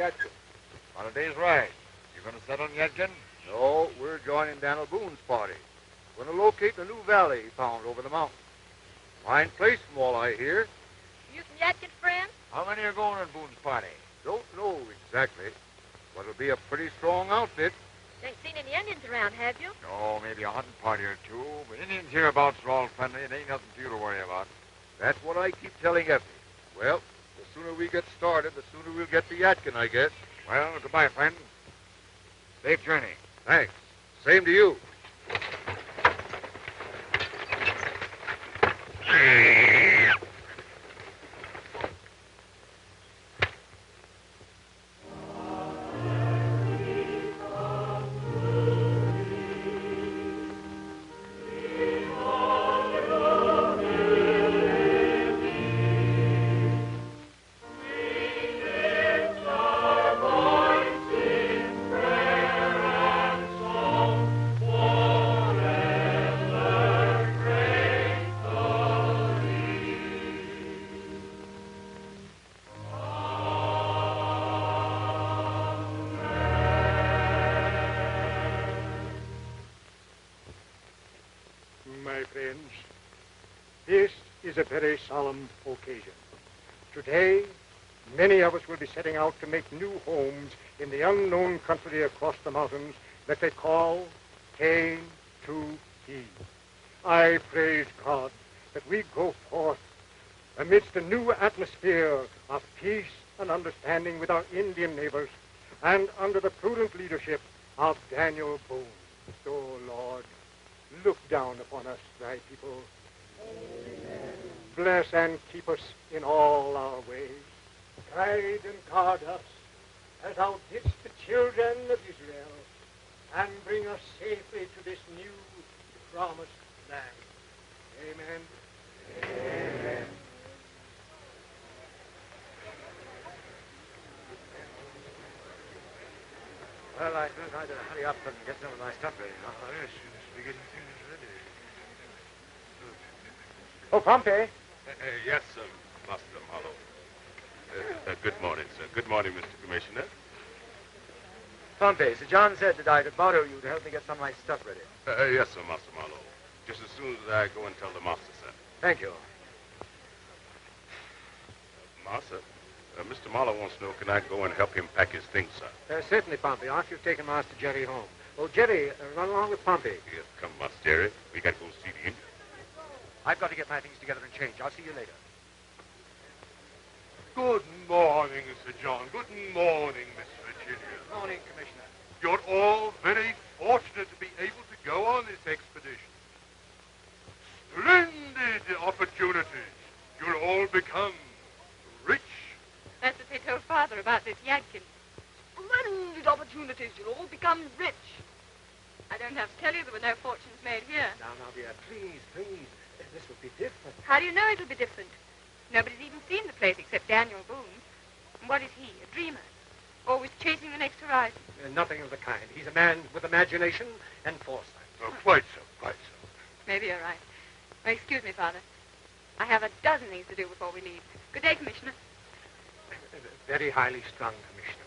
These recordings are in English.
Yadkin. On a day's ride. You going to set on Yadkin? No, we're joining Daniel Boone's party. Going to locate the new valley he found over the mountain. Fine place from all I hear. You some Yadkin friends? How many are going on Boone's party? Don't know exactly, but it'll be a pretty strong outfit. You ain't seen any Indians around, have you? No, maybe a hunting party or two, but Indians hereabouts are all friendly. It ain't nothing for you to worry about. That's what I keep telling Effie. Well, the sooner we get started, the sooner we'll get to Yadkin, I guess. Well, goodbye, friend. Safe journey. Thanks. Same to you. My friends, this is a very solemn occasion. Today, many of us will be setting out to make new homes in the unknown country across the mountains that they call K2He. I praise God that we go forth amidst a new atmosphere of peace and understanding with our Indian neighbors and under the prudent leadership of Daniel Boone. So, Lord, look down upon us, thy people. Amen. Bless and keep us in all our ways. Guide and guard us as thou didst the children of Israel, and bring us safely to this new promised land. Amen. Amen. Well, I suppose I'd hurry up and get some of my stuff ready. Yes, we're getting things ready. Oh, Pompey. Yes, Master Marlowe. Good morning, sir. Good morning, Mr. Commissioner. Pompey, Sir John said that I could borrow you to help me get some of my stuff ready. Yes, sir, Master Marlowe. Just as soon as I go and tell the master, sir. Thank you. Master, Mr. Marlowe wants to know, can I go and help him pack his things, sir? Certainly, Pompey, after you've taken Master Jerry home. Oh, Jerry, run along with Pompey. Yes, come, Master Jarrett. We got to go see the Indian. I've got to get my things together and change. I'll see you later. Good morning, Sir John. Good morning, Miss Virginia. Good morning, Commissioner. You're all very fortunate to be able to go on this expedition. Splendid opportunities. You'll all become rich. That's what they told Father about this Yadkin. Splendid opportunities. You'll all become rich. I don't have to tell you there were no fortunes made here. Now, dear, please. This will be different. How do you know it'll be different? Nobody's even seen the place except Daniel Boone. And what is he? A dreamer? Always chasing the next horizon? Nothing of the kind. He's a man with imagination and foresight. Oh, quite so. Maybe you're right. Well, excuse me, Father. I have a dozen things to do before we leave. Good day, Commissioner. Very highly strung, Commissioner.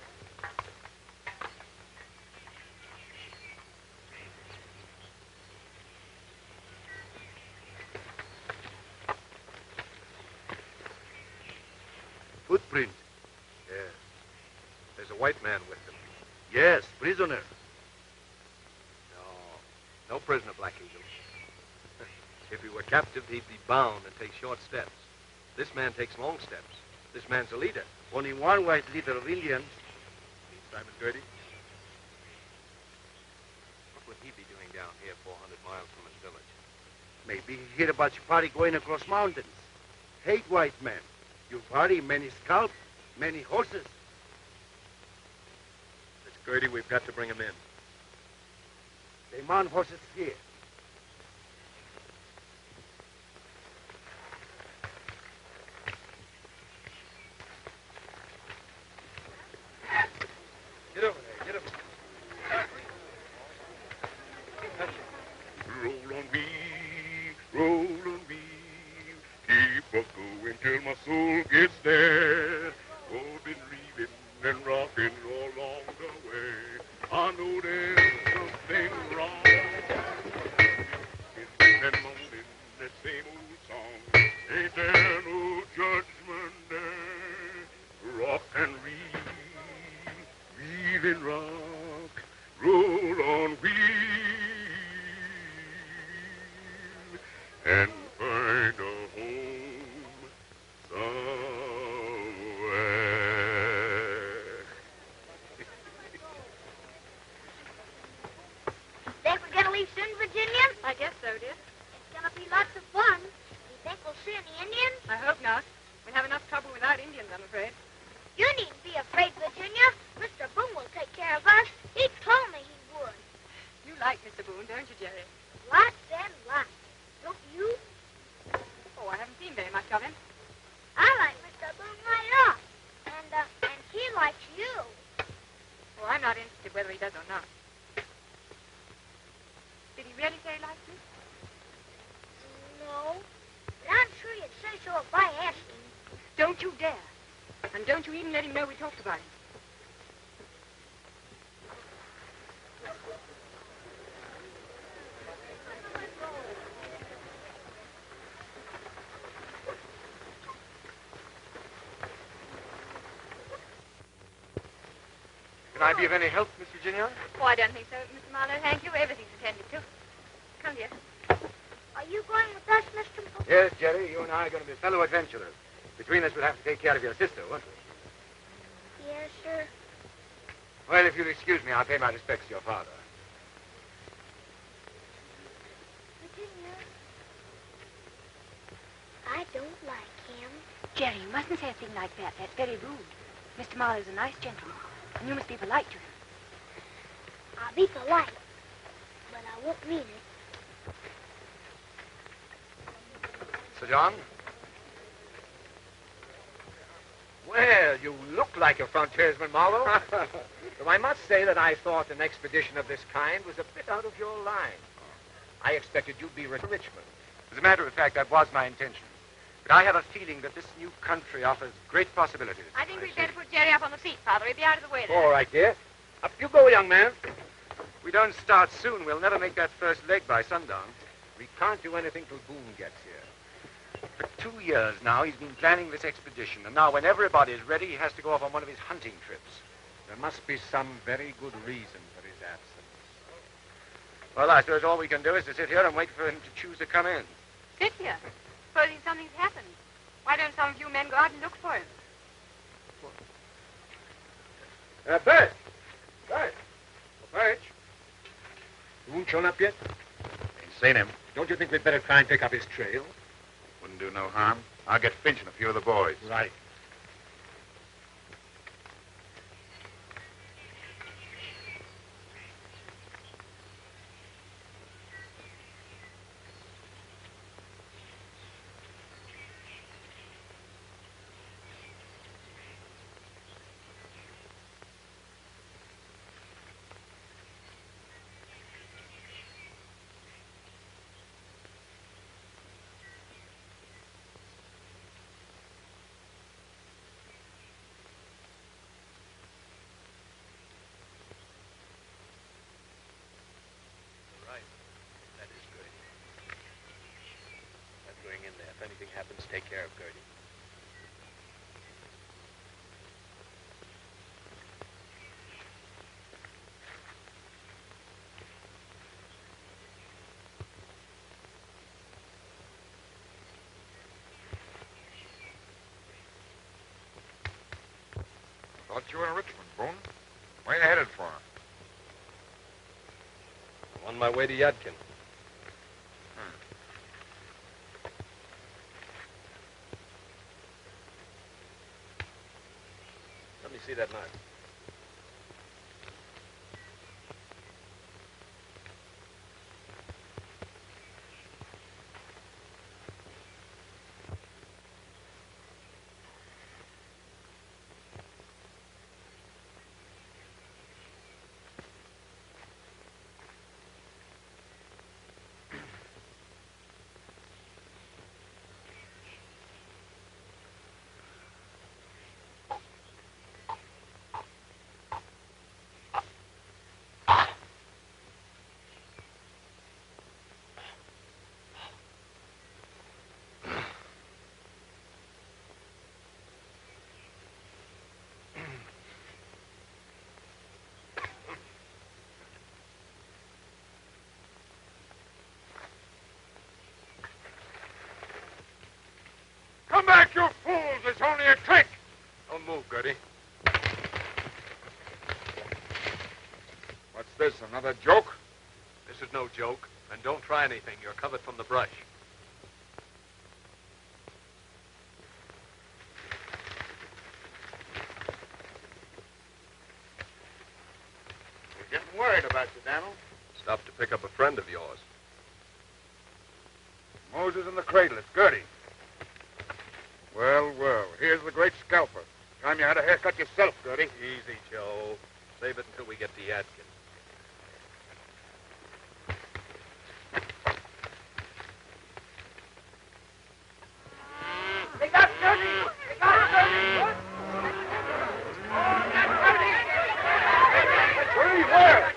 Footprint. Yes. There's a white man with them. Yes, prisoner. No prisoner, Black Eagle. If he were captive, he'd be bound and take short steps. This man takes long steps. This man's a leader. Only one white leader of Indians. Simon Girty. What would he be doing down here 400 miles from his village? Maybe he heard about your party going across mountains. Hate white men. Your party, many scalps, many horses. It's Girty, we've got to bring him in. They man horses here. Get over there, get over there. Roll on me, keep a going till my soul gets there. Oh, been reeling and rocking Judgment Day, rock and reel, reel in rock, roll on wheel, and find a home somewhere. Think we're gonna leave soon, Virginia? I guess so, dear. It's gonna be lots of fun. You think we'll see any Indians? I hope not. We'll have enough trouble without Indians, I'm afraid. You needn't be afraid, Virginia. Mr. Boone will take care of us. He told me he would. You like Mr. Boone, don't you, Jerry? Lots and lots. Don't you? Oh, I haven't seen very much of him. I like Mr. Boone right off. And he likes you. Well, I'm not interested whether he does or not. Did he really say he liked me? No. But I'm sure you'd say so if I asked him. Don't you dare. And don't you even let him know we talked about him. Can I be of any help, Miss Virginia? Oh, I don't think so, Mr. Marlowe. Thank you. Everything's attended to. Come here. Are you going with us, Mr. Boone? Yes, Jerry. You and I are going to be fellow adventurers. Between us, we'll have to take care of your sister, won't we? Yes, sir. Well, if you'll excuse me, I'll pay my respects to your father. Virginia. I don't like him. Jerry, you mustn't say a thing like that. That's very rude. Mr. Marlowe's a nice gentleman, and you must be polite to him. I'll be polite, but I won't mean it. Sir John? Well, you look like a frontiersman, Marlowe. Though I must say that I thought an expedition of this kind was a bit out of your line. I expected you'd be Richmond. As a matter of fact, that was my intention. But I have a feeling that this new country offers great possibilities. I think we'd better put Jerry up on the feet, Father. He'll be out of the way there. All right, dear. Up you go, young man. If we don't start soon, we'll never make that first leg by sundown. We can't do anything till Boone gets here. For 2 years now, he's been planning this expedition, and now when everybody's ready, he has to go off on one of his hunting trips. There must be some very good reason for his absence. Well, I suppose all we can do is to sit here and wait for him to choose to come in. Sit here. Supposing something's happened. Why don't some of you men go out and look for him? Bert! Bert! Bert! Boone shown up yet? Ain't seen him. Don't you think we'd better try and pick up his trail? Wouldn't do no harm. I'll get Pinchon and a few of the boys. Right. In there. If anything happens, take care of Girty. Thought you were in Richmond, Boone. Where you headed for? I'm on my way to Yadkin. Let me see that knife. another joke? This is no joke, and don't try anything. You're covered from the brush. We're getting worried about you, Daniel. Stopped to pick up a friend of yours. Moses in the cradle. It's Girty. Well, well. Here's the great scalper. Time you had a haircut yourself, Girty. Easy, Joe. Save it until we get to Yadkin. They got Girty! They got Girty! Girty, where?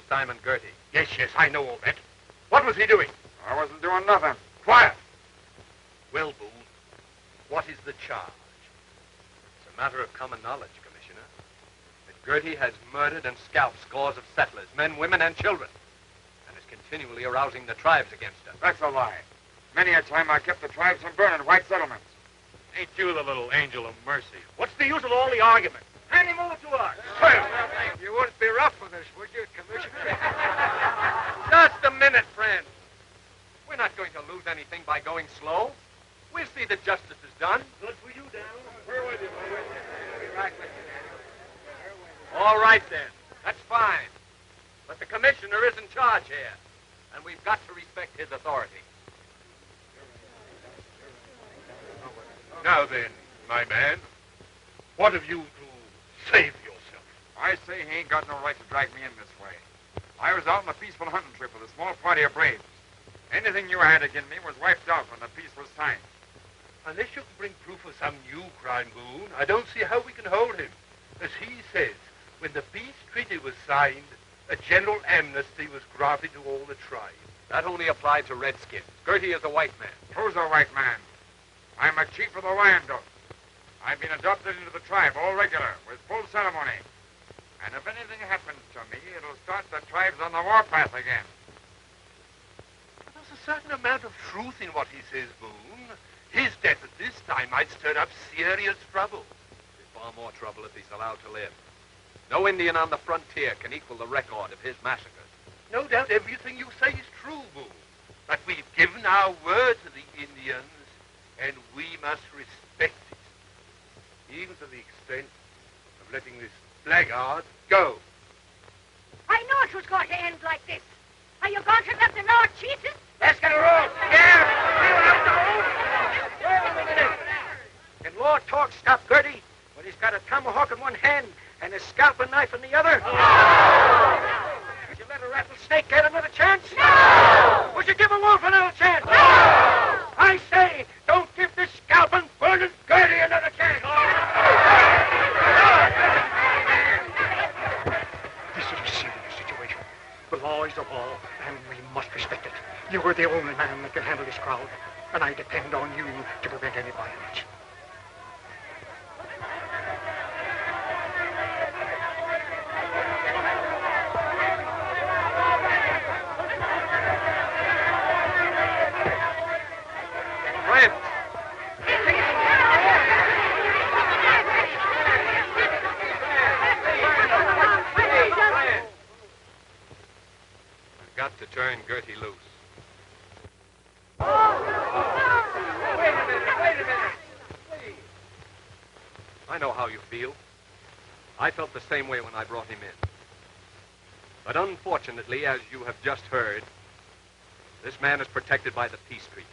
Simon Girty. Yes, I know all that. What was he doing? I wasn't doing nothing. Quiet. Well, Boone, what is the charge? It's a matter of common knowledge, Commissioner, that Girty has murdered and scalped scores of settlers, men, women, and children, and is continually arousing the tribes against us. That's a lie. Many a time I kept the tribes from burning white settlements. Ain't you the little angel of mercy? What's the use of all the argument? Hand him over to us. You wouldn't be rough with us, would you, Commissioner? Just a minute, friend. We're not going to lose anything by going slow. We'll see that justice is done. Good for you, Daniel. We're with you. We'll be right with you, Daniel. All right, then. That's fine. But the commissioner is in charge here, and we've got to respect his authority. Now then, my man, what have you to save yourself? I say he ain't got no right to drag me in this way. I was out on a peaceful hunting trip with a small party of braves. Anything you had against me was wiped out when the peace was signed. Unless you can bring proof of some new crime, Boone, I don't see how we can hold him. As he says, when the peace treaty was signed, a general amnesty was granted to all the tribes. That only applied to redskins. Girty is a white man. Who's a white man? I'm a chief of the Wyandotte. I've been adopted into the tribe, all regular, with full ceremony. And if anything happens to me, it'll start the tribes on the warpath again. There's a certain amount of truth in what he says, Boone. His death at this time might stir up serious trouble. There's far more trouble if he's allowed to live. No Indian on the frontier can equal the record of his massacres. No doubt everything you say is true, Boone. But we've given our word to the Indians, and we must respect it. Even to the extent of letting this blackguard go. I knew it was going to end like this. Are you going to let the Lord cheat us? Let's get a roll. Yeah. Wait a minute. Can Lord Talk stop Girty when he's got a tomahawk in one hand and a scalping knife in the other? No. Would you let a rattlesnake get another chance? No. Would you give a wolf another chance? No. I say, don't give this scalping, burning Girty another chance. This is a serious situation. The law is the law, and we must respect it. You are the only man that can handle this crowd, and I depend on you to prevent any violence. Girty loose. Wait a minute. Please. I know how you feel. I felt the same way when I brought him in. But unfortunately, as you have just heard, this man is protected by the peace treaty.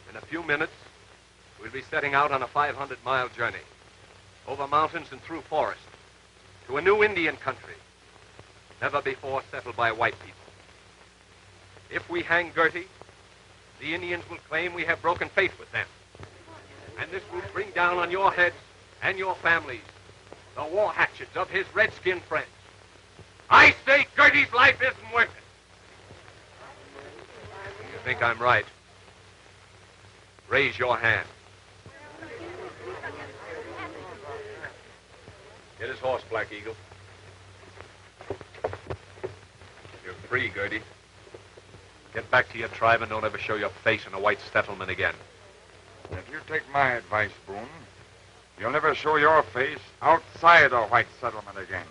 In a few minutes, we'll be setting out on a 500-mile journey, over mountains and through forest, to a new Indian country, never before settled by white people. If we hang Girty, the Indians will claim we have broken faith with them. And this will bring down on your heads and your families the war hatchets of his redskin friends. I say Girty's life isn't worth it. You think I'm right? Raise your hand. Get his horse, Black Eagle. You're free, Girty. Get back to your tribe and don't ever show your face in a white settlement again. If you take my advice, Boone, you'll never show your face outside a white settlement again.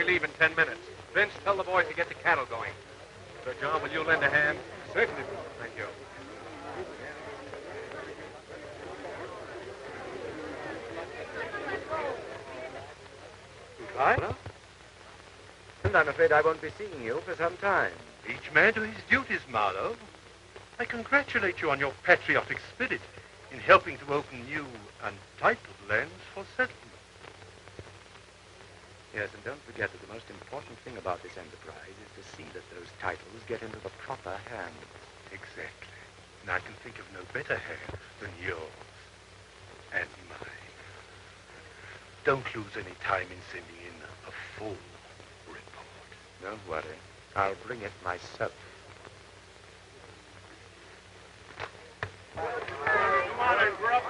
Leave in 10 minutes. Vince, tell the boys to get the cattle going. Sir John, will you lend a hand? Certainly. Thank you. Goodbye. And I'm afraid I won't be seeing you for some time. Each man to his duties, Marlowe. I congratulate you on your patriotic spirit in helping to open new, untitled lands for settlement. Yes, and don't forget that the most important thing about this enterprise is to see that those titles get into the proper hands. Exactly. And I can think of no better hand than yours and mine. Don't lose any time in sending in a full report. Don't worry. I'll bring it myself. Come on, and we're up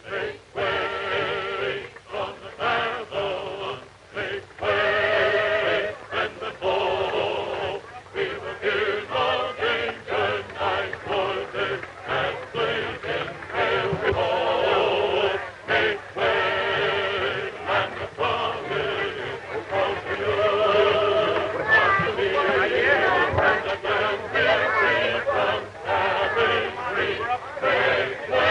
Make way on the battle, make way, and the foe, we will hear the danger night voices as blazing hail behold. Make way, and the promise is close to you. March to me, and again we'll free from savagery. Make way.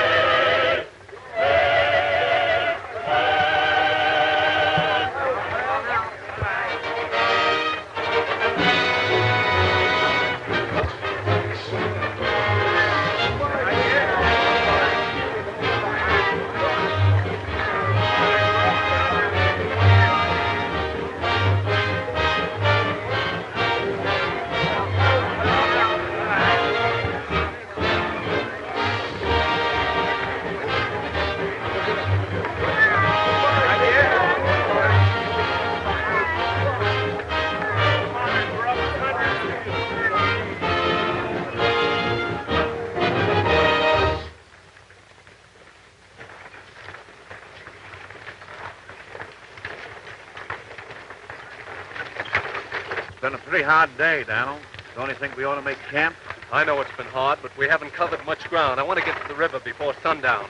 It's been a pretty hard day, Donald. Don't you think we ought to make camp? I know it's been hard, but we haven't covered much ground. I want to get to the river before sundown.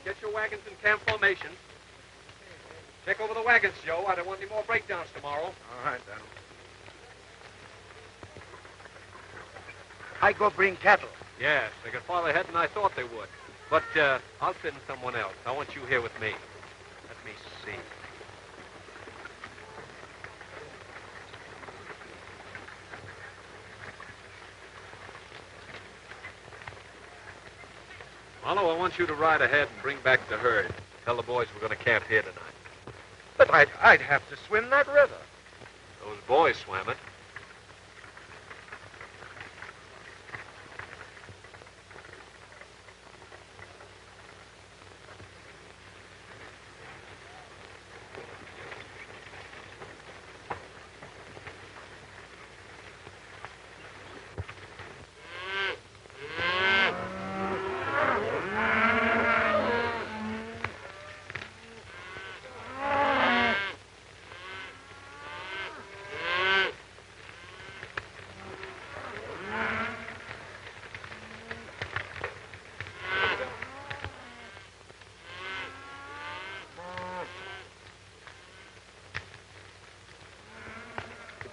Get your wagons in camp formation. Check over the wagons, Joe. I don't want any more breakdowns tomorrow. All right, Daniel. I go bring cattle. Yes, they got farther ahead than I thought they would. But I'll send someone else. I want you here with me. Let me see. Marlowe, I want you to ride ahead and bring back the herd. Tell the boys we're going to camp here tonight. But I'd have to swim that river. Those boys swam it.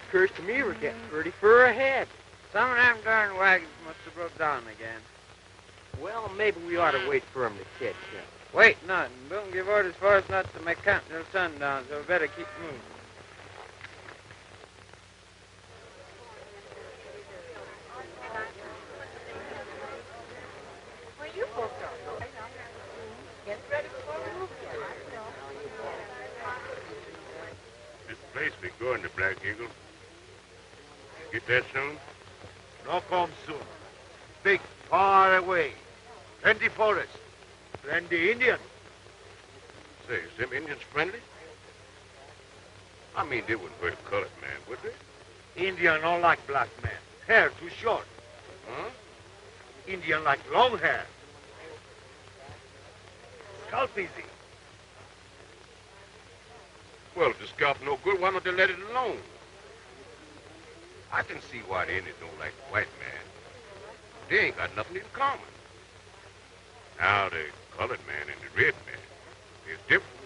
Occurs to me we're getting pretty far ahead. Some of them darn wagons must have broke down again. Well, maybe we ought to wait for them to catch up. Wait, nothing. Boone give orders for us not to make camp till sundown, so we better keep moving. Where you folks are? Get ready for the move. This place we going to, Black Eagle. Get that soon? No come soon. Big, far away. Plenty forest. Plenty Indian. Say, is them Indians friendly? I mean, they wouldn't hurt a colored man, would they? Indian don't like black man. Hair too short. Huh? Indian like long hair. Scalp easy. Well, if the scalp's no good, why don't they let it alone? I can see why the Indians don't like the white man. They ain't got nothing in common. Now, the colored man and the red man, they're different.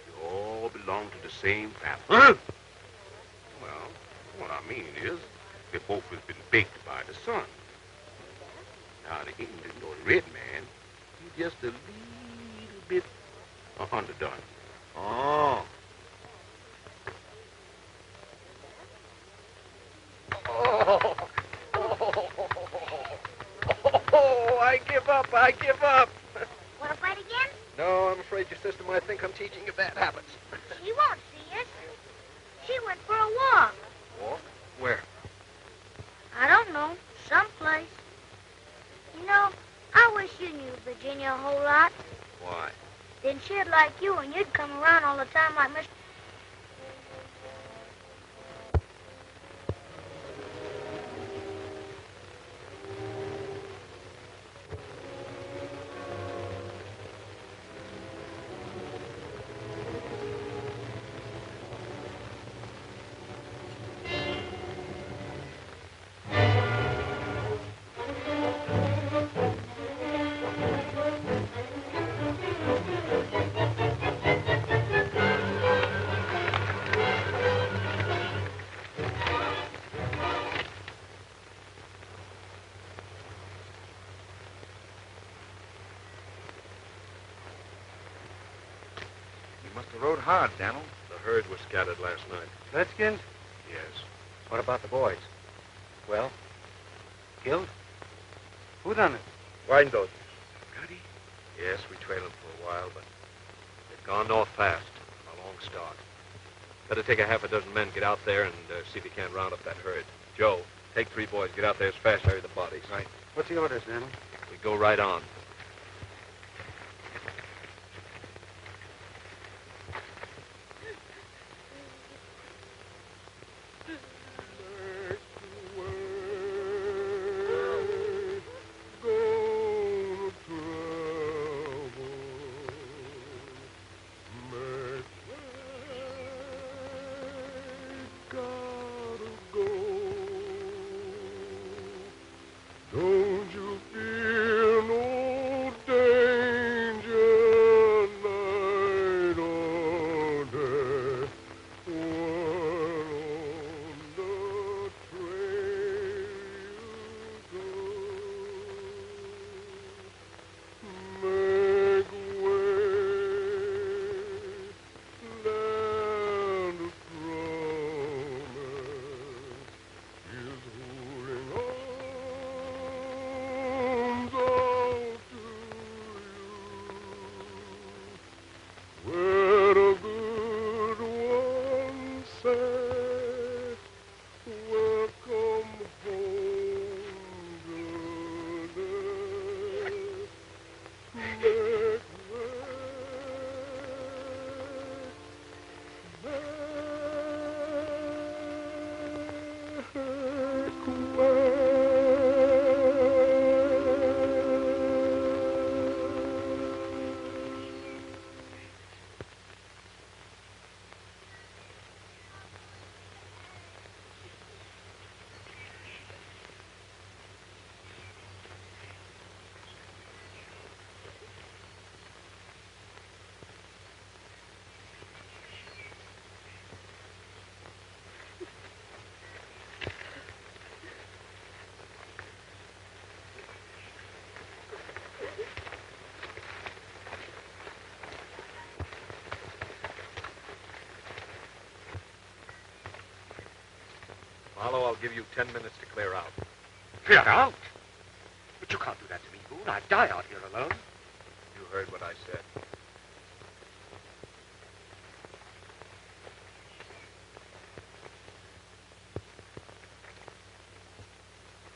They all belong to the same family. Huh? Well, what I mean is, they both have been baked by the sun. Now, the Indian or the red man, he's just a little bit underdone. Oh. Oh, I give up. I give up. Want to fight again? No, I'm afraid your sister might think I'm teaching you bad habits. She won't see us. She went for a walk. Walk? Where? I don't know. Someplace. You know, I wish you knew Virginia a whole lot. Why? Then she'd like you and you'd come around all the time like Mr. Rode hard, Daniel. The herd was scattered last night. Redskins? Yes. What about the boys? Well, killed? Who done it? Wyandotte. Girty? Yes, we trailed them for a while, but they've gone north fast. A long start. Better take a half a dozen men, get out there, and see if you can't round up that herd. Joe, take 3 boys, get out there as fast as hurry the bodies. Right. What's the orders, Daniel? We go right on. Don't you feel no Marlowe, I'll give you 10 minutes to clear out. Clear out? But you can't do that to me, Boone. I'd die out here alone. You heard what I said.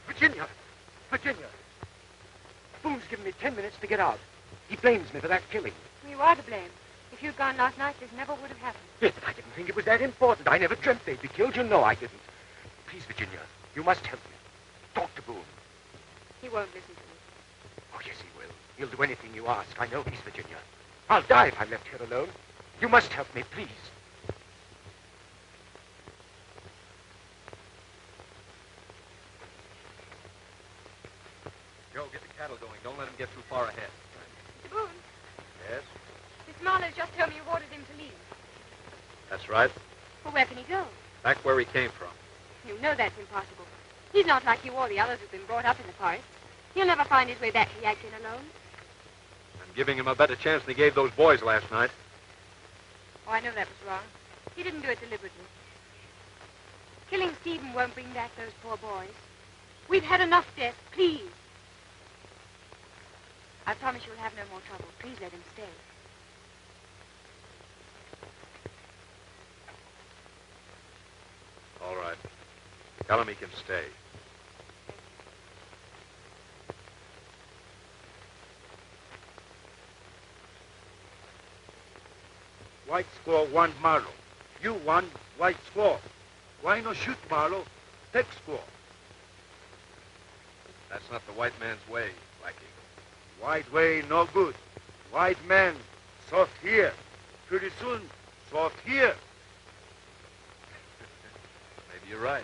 Virginia! Virginia! Boone's given me 10 minutes to get out. He blames me for that killing. You are to blame. If you'd gone last night, this never would have happened. Yes, but I didn't think it was that important. I never dreamt they'd be killed. You know I didn't. Please, Virginia, you must help me. Talk to Boone. He won't listen to me. Oh, yes, he will. He'll do anything you ask. I know he's Virginia. I'll die if I'm left here alone. You must help me, please. Joe, get the cattle going. Don't let them get too far ahead. Mr. Boone, Yes? Miss Marlowe's just told me you ordered him to leave. That's right. Well, where can he go? Back where he came from. You know that's impossible. He's not like you or the others who've been brought up in the forest. He'll never find his way back to Yadkin alone. I'm giving him a better chance than he gave those boys last night. Oh, I know that was wrong. He didn't do it deliberately. Killing Stephen won't bring back those poor boys. We've had enough death. Please. I promise you'll have no more trouble. Please let him stay. All right. Tell him he can stay. White squaw want Marlowe. You want white squaw. Why not shoot Marlowe? Take squaw. That's not the white man's way, Black Eagle. White way no good. White man soft here. Pretty soon, soft here. Maybe you're right.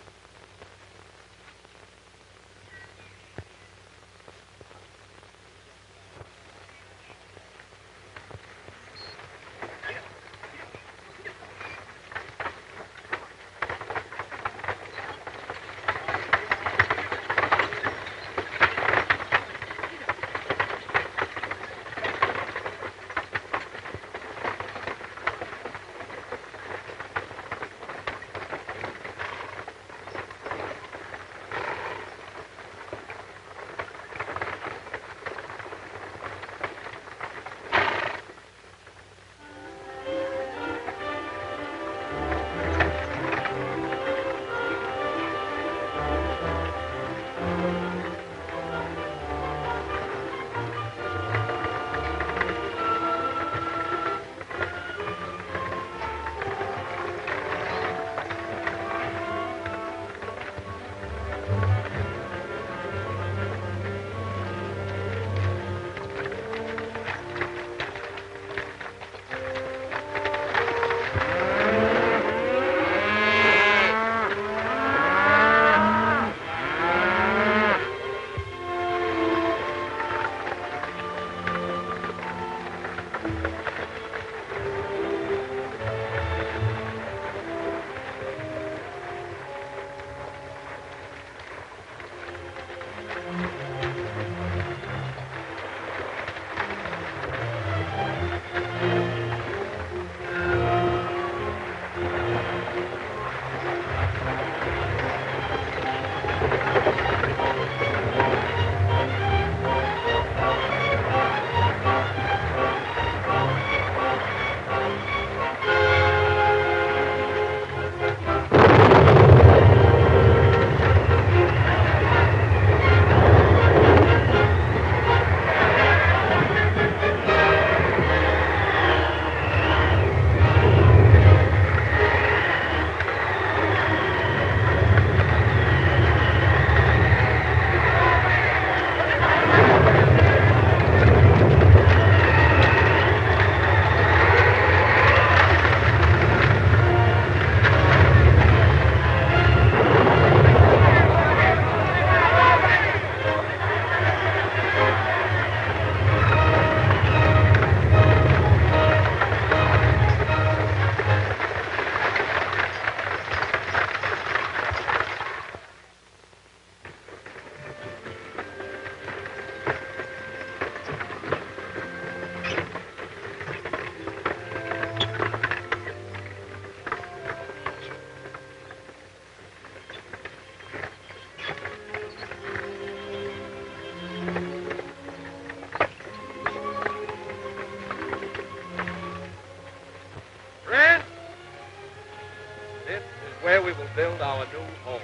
build our new home.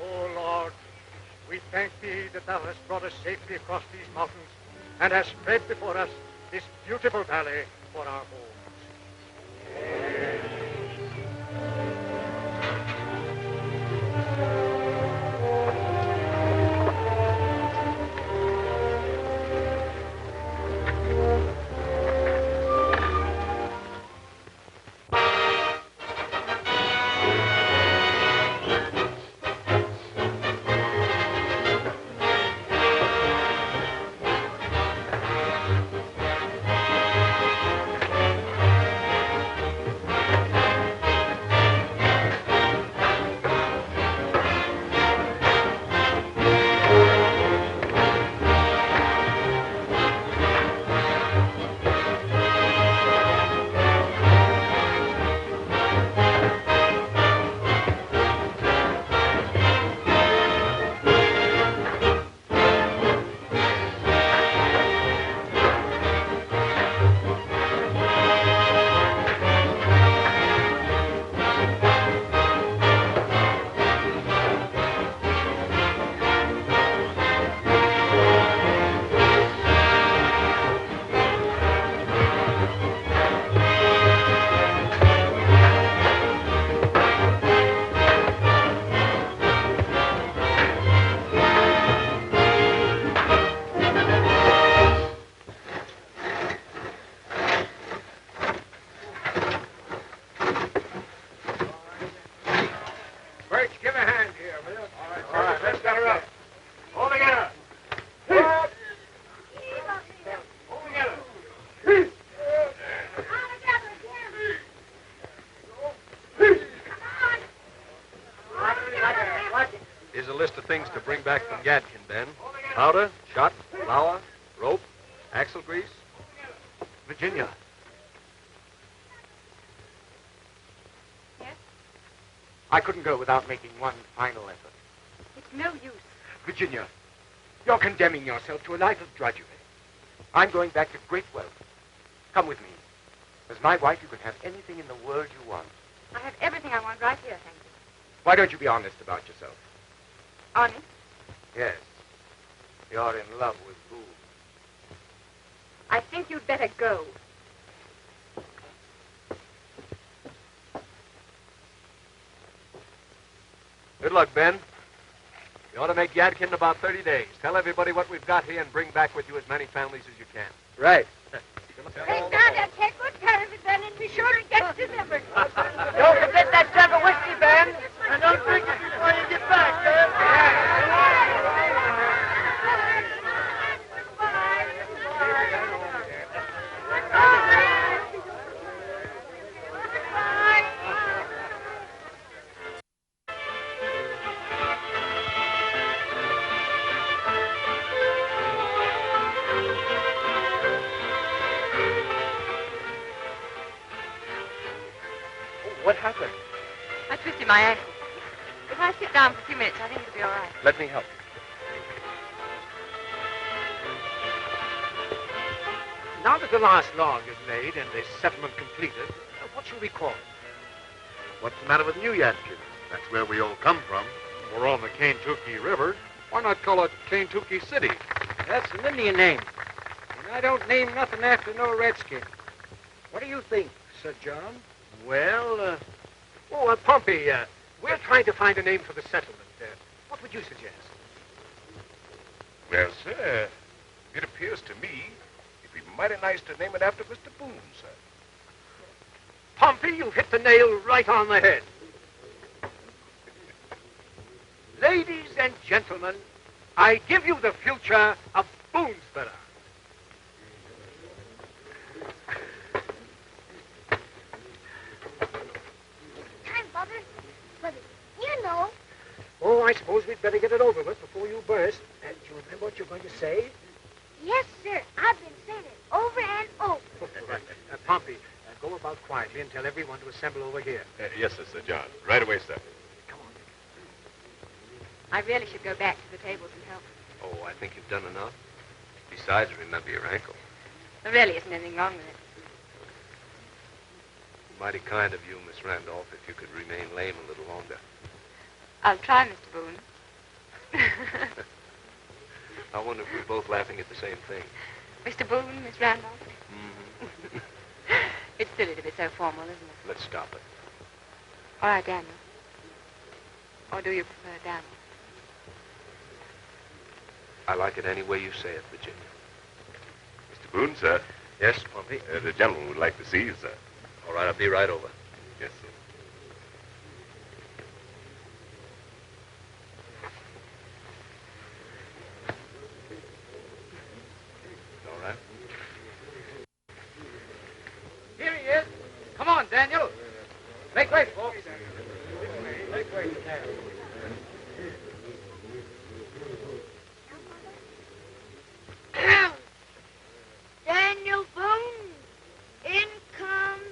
Oh, Lord, we thank thee that thou hast brought us safely across these mountains and hast spread before us this beautiful valley for our homes. Things to bring back from Yadkin, Ben. Powder, shot, flour, rope, axle grease. Virginia. Yes? I couldn't go without making one final effort. It's no use. Virginia, you're condemning yourself to a life of drudgery. I'm going back to great wealth. Come with me. As my wife, you can have anything in the world you want. I have everything I want right here, thank you. Why don't you be honest about yourself? Honest? Yes. You're in love with Boone. I think you'd better go. Good luck, Ben. You ought to make Yadkin in about 30 days. Tell everybody what we've got here and bring back with you as many families as you can. Right. Thank God, I'll take good care of it, Ben, and be sure it gets delivered. Don't forget that jug of whiskey, Ben. And don't drink it before you get back, Ben. What happened? I twisted my ankle. If I sit down for a few minutes, I think it'll be all right. Let me help. Now that the last log is made and the settlement completed, what shall we call it? What's the matter with New Yadkin? That's where we all come from. We're on the Kaintucky River. Why not call it Kaintucky City? That's an Indian name. And I don't name nothing after no redskin. What do you think, Sir John? Well, Pompey, we're trying to find a name for the settlement. What would you suggest? Well, sir, it appears to me it'd be mighty nice to name it after Mr. Boone, sir. Pompey, you've hit the nail right on the head. Ladies and gentlemen, I give you the future of Boonesborough. Oh, I suppose we'd better get it over with before you burst. Do you remember what you're going to say? Yes, sir. I've been saying it over and over. Right. Pompey, go about quietly and tell everyone to assemble over here. Yes, Sir John. Right away, sir. Come on. I really should go back to the tables and help. Oh, I think you've done enough. Besides, remember your ankle. There really isn't anything wrong with it. Mighty kind of you, Miss Randolph, if you could remain lame a little longer. I'll try, Mr. Boone. I wonder if we're both laughing at the same thing. Mr. Boone, Miss Randolph. Mm-hmm. It's silly to be so formal, isn't it? Let's stop it. All right, Daniel. Or do you prefer Daniel? I like it any way you say it, Virginia. Mr. Boone, sir. Yes, Pompey? The gentleman would like to see you, sir. All right, I'll be right over. Yes, sir. All right. Here he is. Come on, Daniel. Make way, folks. Make way. Daniel Boone, in comes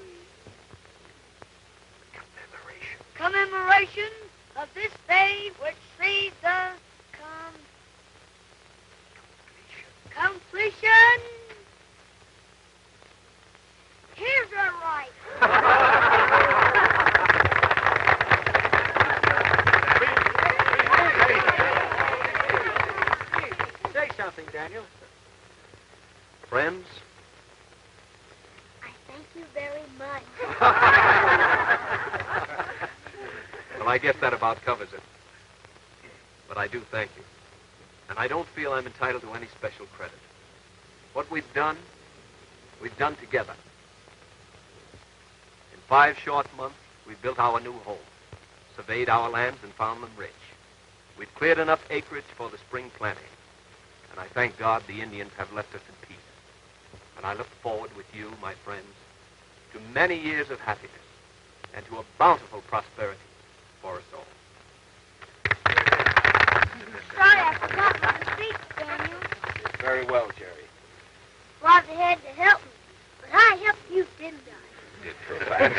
commemoration of this day which sees the completion. Here's our right. Say something, Daniel. Friends? I thank you very much. Well, I guess that about covers it. But I do thank you. And I don't feel I'm entitled to any special credit. What we've done together. In 5 short months, we've built our new home, surveyed our lands and found them rich. We've cleared enough acreage for the spring planting. And I thank God the Indians have left us in peace. And I look forward with you, my friends, to many years of happiness and to a bountiful prosperity for us all. Sorry, I forgot my speech, Daniel. Very well, Jerry. Bobby had to help me, but I helped you, didn't I? Did for a fact.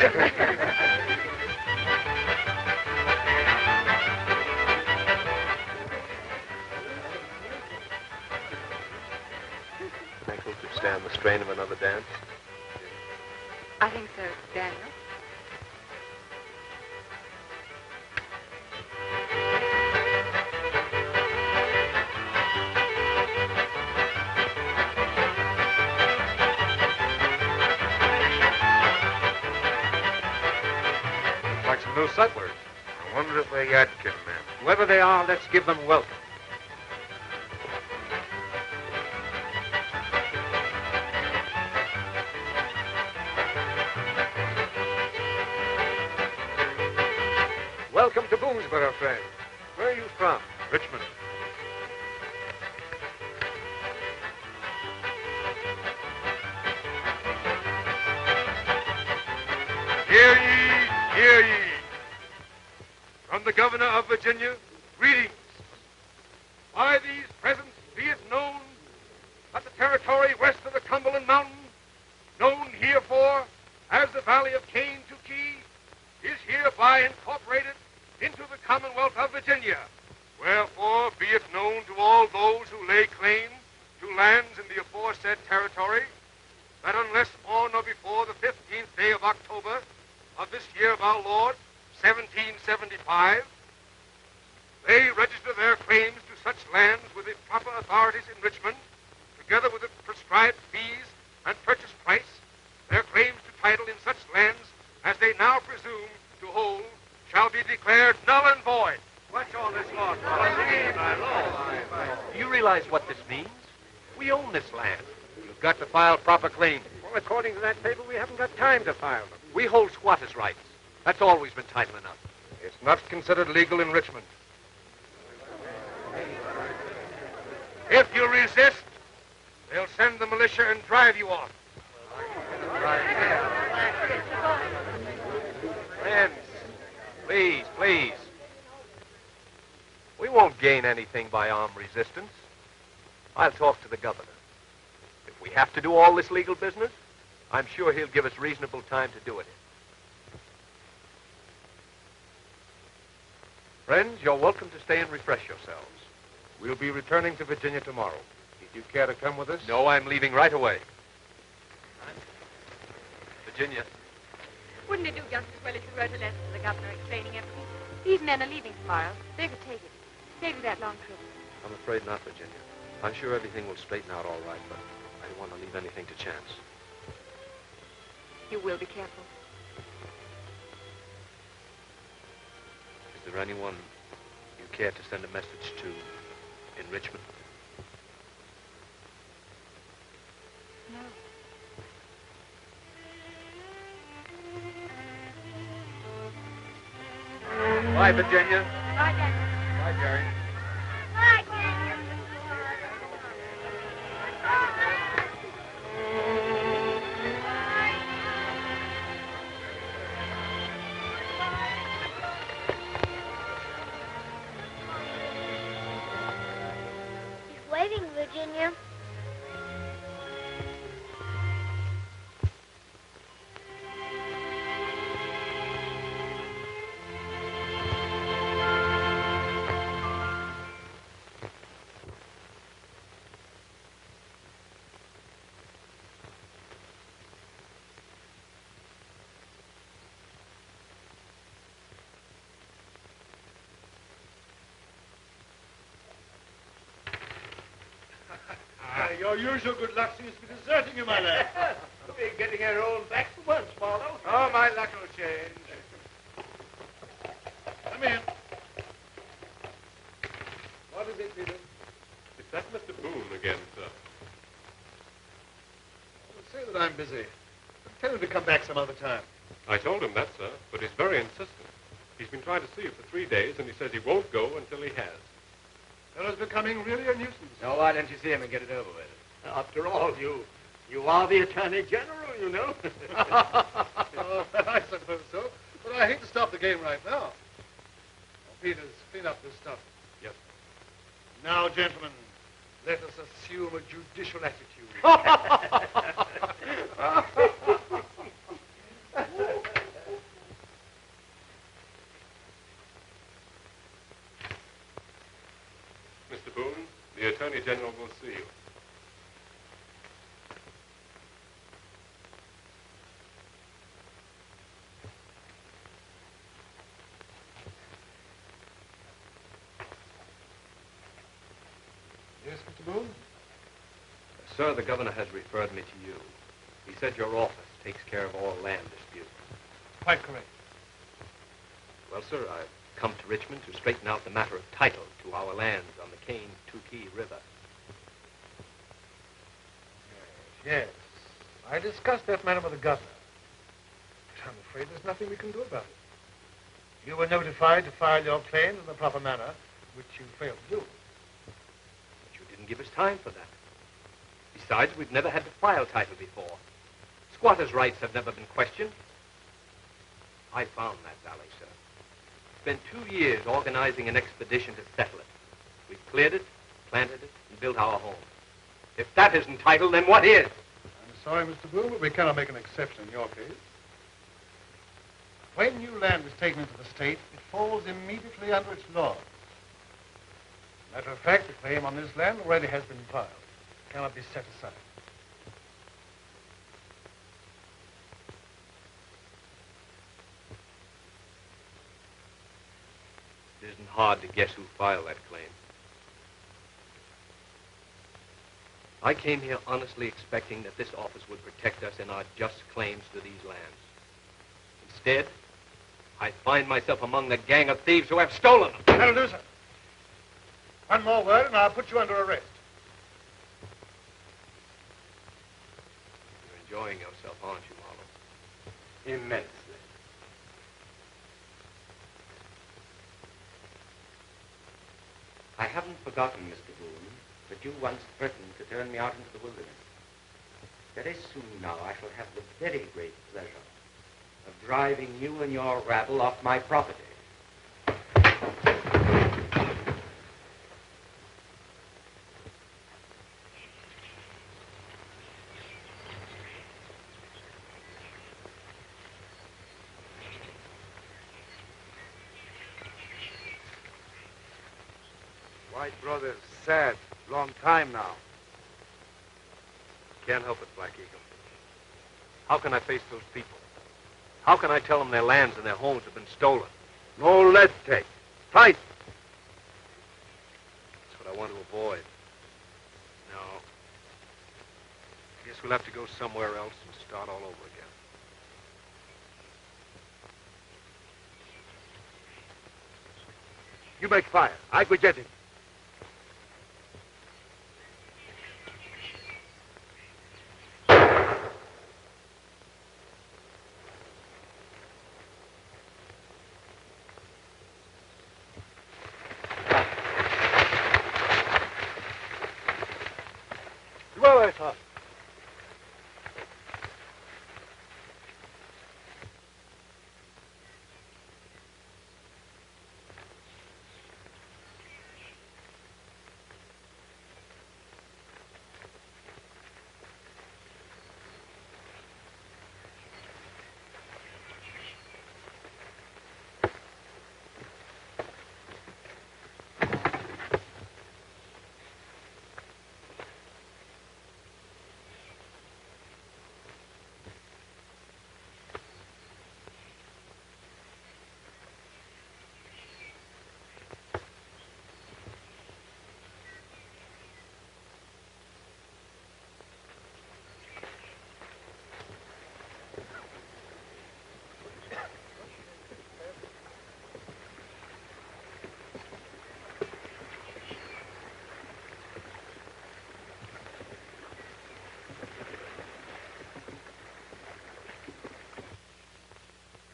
Think we could stand the strain of another dance? I think so, Daniel. Looks like some new settlers. I wonder if they're Edgecumb men. Whoever they are, let's give them welcome. Welcome to Boonesborough, friend. Where are you from? Richmond. Hear ye, hear ye. From the governor of Virginia, greetings. By these presents be it known that the territory west of the Cumberland Mountain, known herefore as the Valley of Kaintuckee, is hereby incorporated into the Commonwealth of Virginia. Wherefore, be it known to all those who lay claim to lands in the aforesaid territory, that unless on or before the 15th day of October of this year of our Lord, 1775, they register their claims to such lands with the proper authorities in Richmond, together with the prescribed fees and purchase price, their claims to title in such lands as they now presume to hold shall be declared null and void. What's all this law? Do you realize what this means? We own this land. You've got to file proper claims. Well, according to that paper, we haven't got time to file them. We hold squatters' rights. That's always been title enough. It's not considered legal in Richmond. If you resist, they'll send the militia and drive you off. Friends, please, please. We won't gain anything by armed resistance. I'll talk to the governor. If we have to do all this legal business, I'm sure he'll give us reasonable time to do it in. Friends, you're welcome to stay and refresh yourselves. We'll be returning to Virginia tomorrow. If you care to come with us? No, I'm leaving right away. Virginia. Wouldn't it do just as well if you wrote a letter to the governor explaining everything? These men are leaving tomorrow. They could take it. Save you that long trip. I'm afraid not, Virginia. I'm sure everything will straighten out all right, but I don't want to leave anything to chance. You will be careful. Is there anyone you care to send a message to in Richmond? No. Bye, Virginia. Bye, Daniel. Bye, Jerry. Bye, Daniel. He's waving, Virginia. Your usual good luck seems to be deserting you, my lad. We're getting our own back for once, Marlowe. Oh, my luck will change. Come in. What is it, Peter? Is that Mr. Boone again, sir? Say that I'm busy. Tell him to come back some other time. I told him that, sir, but he's very insistent. He's been trying to see you for 3 days, and he says he won't go until he has. Fellow's becoming really a nuisance. Now, why don't you see him and get it over with? After all, you are the Attorney General, you know. Oh, I suppose so. But I hate to stop the game right now. Oh, Peters, clean up this stuff. Yes. Now, gentlemen, let us assume a judicial attitude. Mr. Boone, the Attorney General will see you. Yes, Mr. Boone? Sir, the governor has referred me to you. He said your office takes care of all land disputes. Quite correct. Well, sir, I've come to Richmond to straighten out the matter of title to our lands on the Cane-Tukey River. Yes. I discussed that matter with the governor. But I'm afraid there's nothing we can do about it. You were notified to file your claims in the proper manner, which you failed to do. But you didn't give us time for that. Besides, we've never had to file title before. Squatters' rights have never been questioned. I found that valley, sir. Spent 2 years organizing an expedition to settle it. We've cleared it, planted it, and built our home. If that isn't title, then what is? I'm sorry, Mr. Boone, but we cannot make an exception in your case. When new land is taken into the state, it falls immediately under its laws. Matter of fact, the claim on this land already has been filed. It cannot be set aside. It isn't hard to guess who filed that claim. I came here honestly expecting that this office would protect us in our just claims to these lands. Instead, I find myself among the gang of thieves who have stolen them. That'll do, sir. One more word, and I'll put you under arrest. You're enjoying yourself, aren't you, Marlowe? Immensely. I haven't forgotten, Mr. Boone, that you once threatened to turn me out into the wilderness. Very soon now I shall have the very great pleasure of driving you and your rabble off my property. White brother's sad. Long time now. Can't help it, Black Eagle. How can I face those people? How can I tell them their lands and their homes have been stolen? No lead take. Fight. That's what I want to avoid. No. I guess we'll have to go somewhere else and start all over again. You make fire. I go get him. Well, I thought.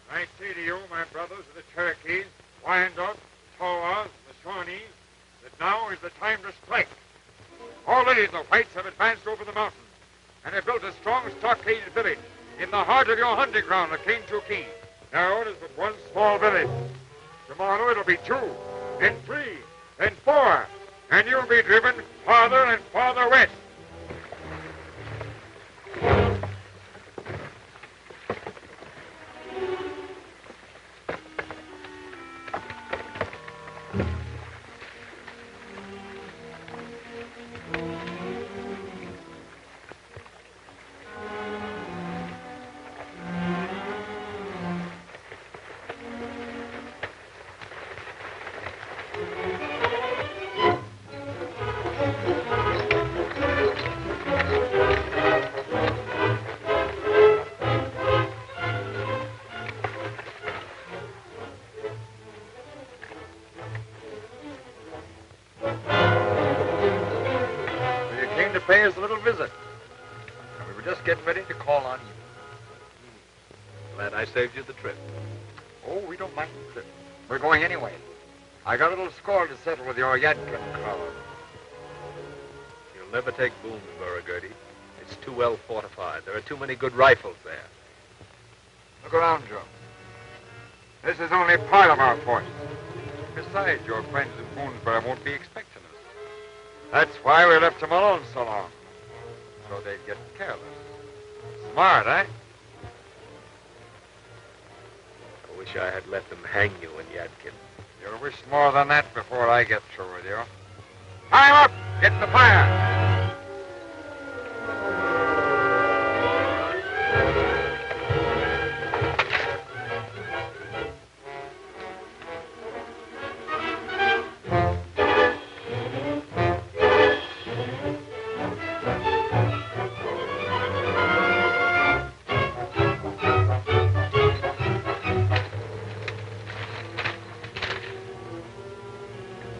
I say to you, my brothers of the Cherokees, Wyandots, Tawas, the Shawnees, that now is the time to strike. Already the whites have advanced over the mountains and have built a strong stockaded village in the heart of your hunting ground of Kaintuckee. Now it is but one small village. Tomorrow it'll be 2, then 3, then 4, and you'll be driven farther and farther west. Pay us a little visit. And we were just getting ready to call on you. Glad I saved you the trip. Oh, we don't mind the trip. We're going anyway. I got a little score to settle with your Yadkin crowd. You'll never take Boonesborough, Girty. It's too well fortified. There are too many good rifles there. Look around you. This is only part of our force. Besides, your friends in Boonesborough won't be expecting us. That's why we left them alone so long. So they'd get careless. Smart, eh? I wish I had let them hang you in Yadkin. You'll wish more than that before I get through with you. Time up! Get the fire!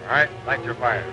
All right, light your fire.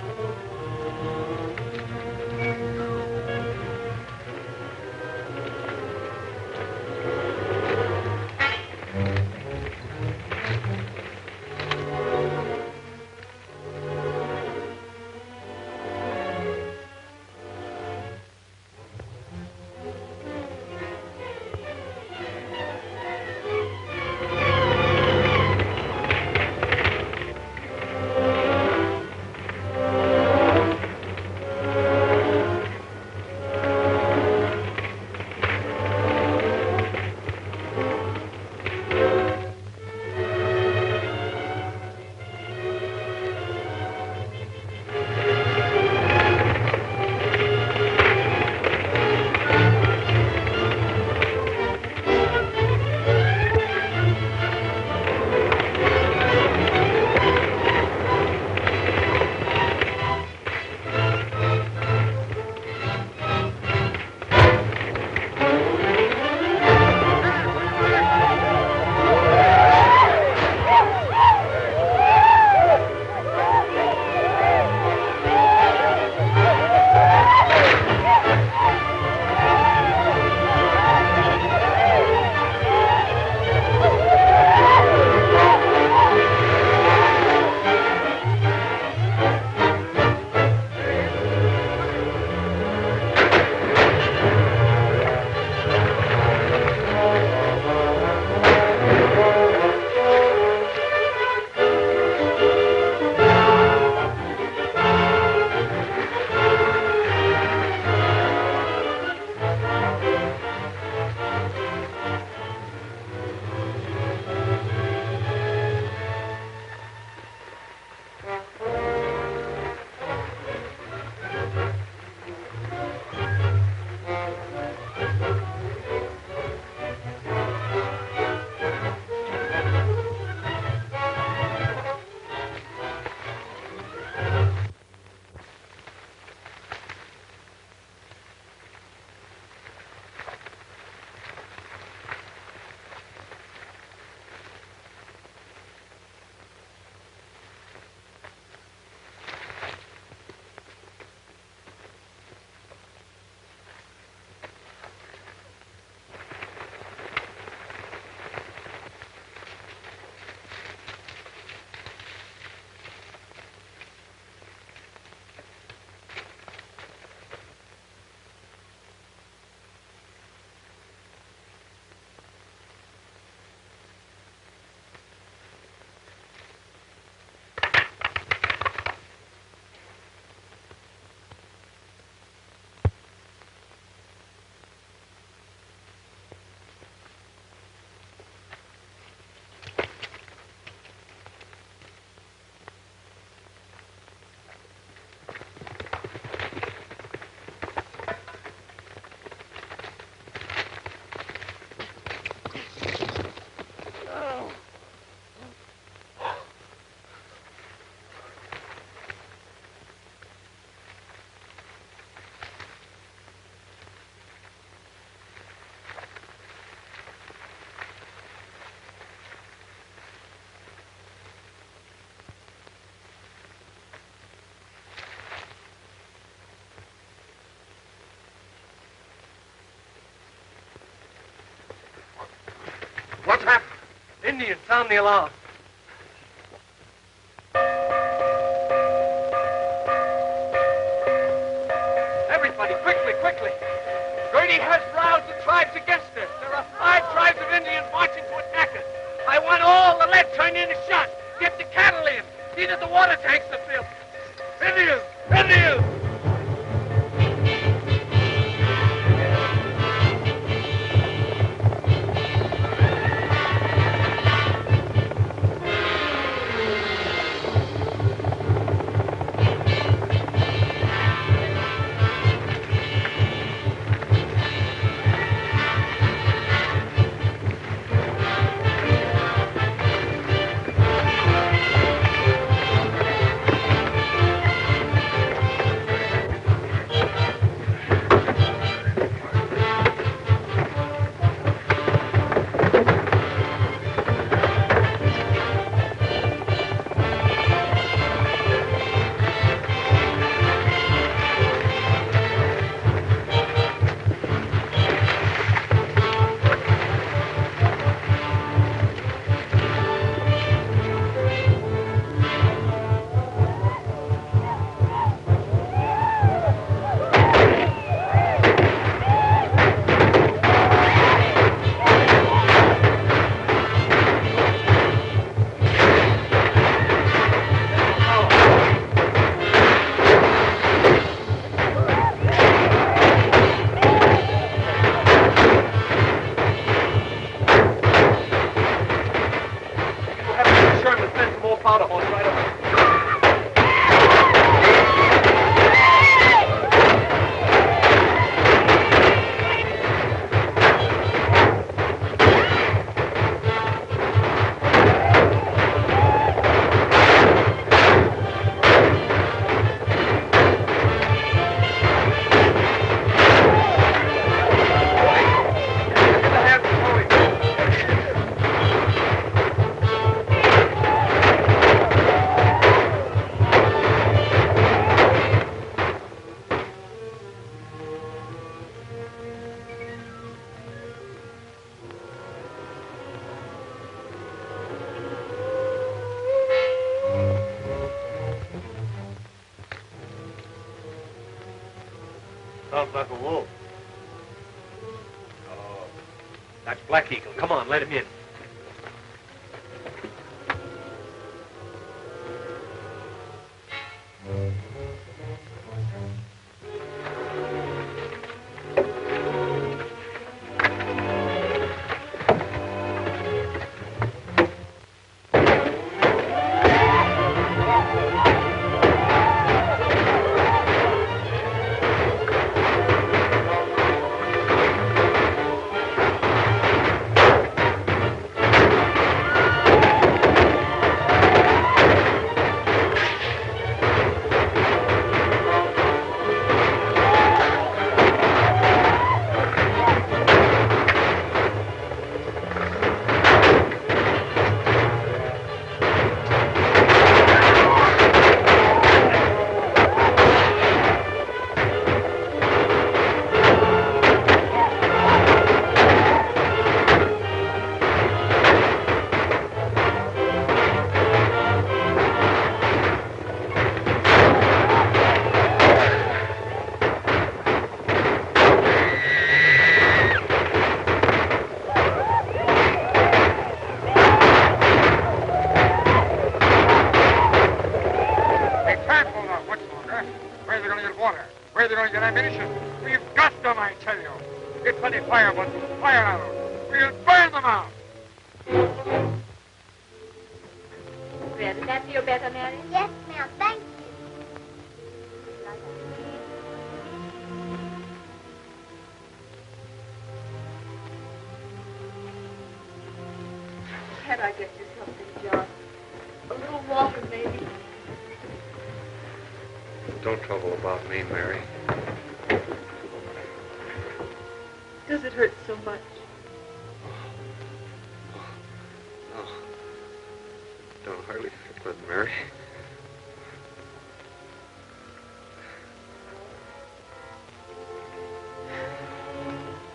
Indians, sound the alarm. Everybody, quickly, quickly. Girty has roused the tribes against us. There are 5 tribes of Indians marching to attack us. I want all the lead turned into shot. Get the cattle in. See that the water tanks are filled. Indians! Indians! Sounds like a wolf. Oh, that's Black Eagle. Come on, let him in. Can't I get you something, John? A little water, maybe? Don't trouble about me, Mary. Does it hurt so much? No. Don't hardly feel good, Mary.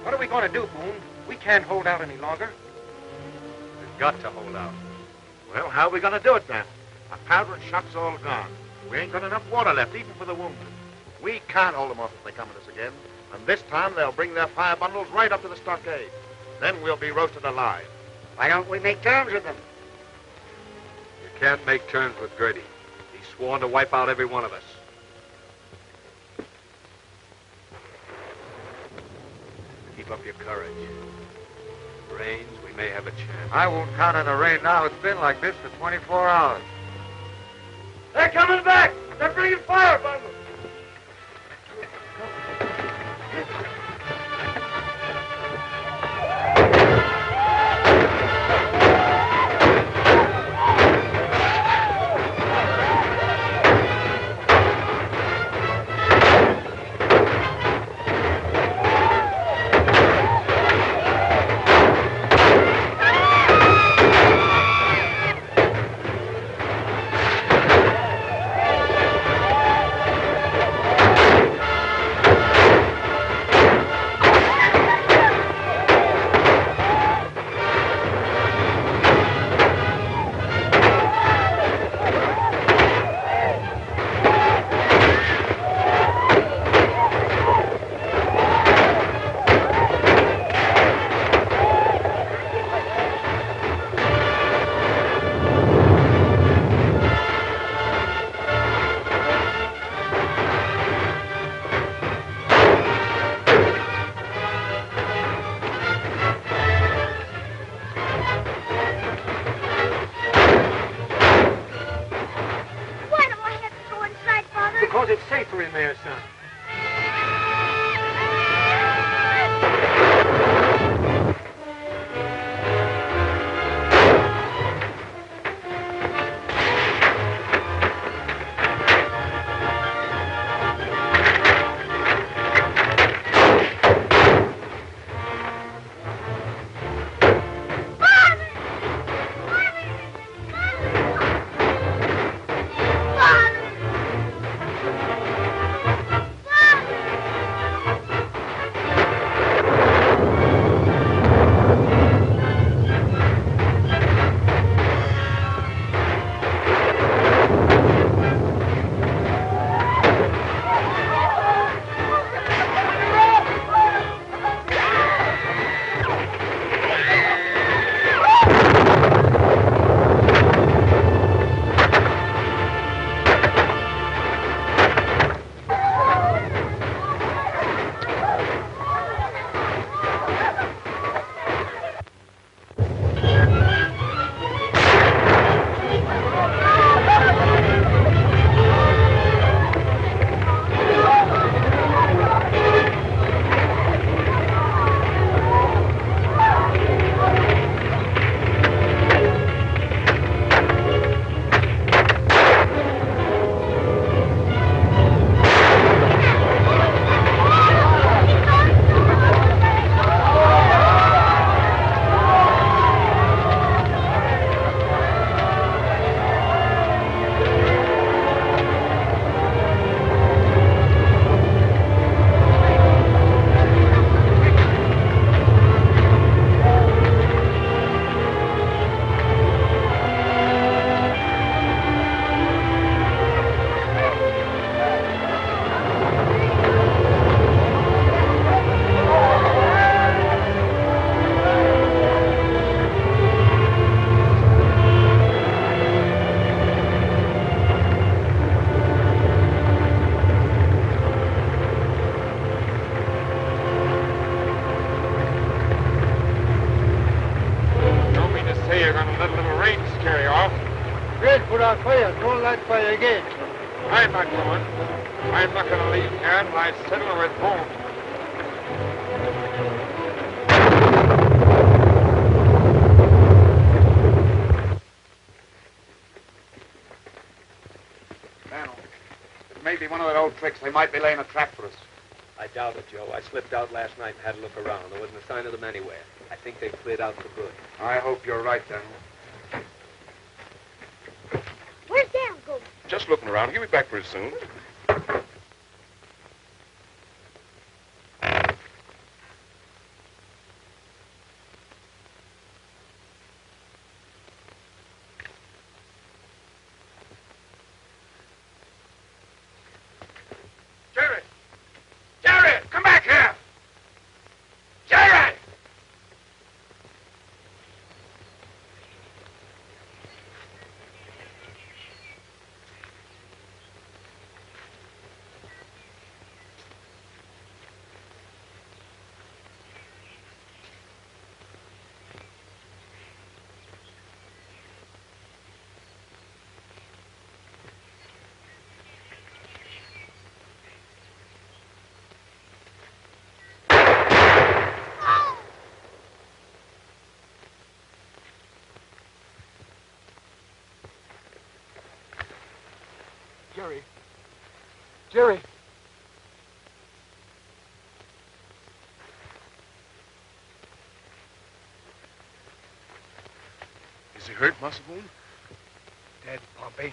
What are we going to do, Boone? We can't hold out any longer. got to hold out. Well, how are we going to do it, then? Our powder and shot's all gone. We ain't got enough water left, even for the wounded. We can't hold them off if they come at us again. And this time they'll bring their fire bundles right up to the stockade. Then we'll be roasted alive. Why don't we make terms with them? You can't make terms with Girty. He's sworn to wipe out every one of us. Keep up your courage. Rains, we may have a chance. I won't count on the rain now. It's been like this for 24 hours. They're coming back! They're bringing fire bundles! Because it's safer in there, son. Put out fire. Don't light fire again. I'm not going. I'm not going to leave here until I settle with Boone. Colonel, it may be one of their old tricks. They might be laying a trap for us. I doubt it, Joe. I slipped out last night and had a look around. There wasn't a sign of them anywhere. I think they've cleared out for good. I hope you're right, Colonel. Where's Dan going? Just looking around. He'll be back pretty soon. Jerry. Jerry. Is he hurt, Master Boone? Dead, Pompey.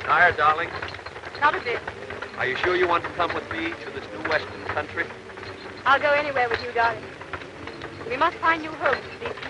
Tired, darling? Not a bit. Are you sure you want to come with me to this new western country? I'll go anywhere with you, darling. We must find new homes for these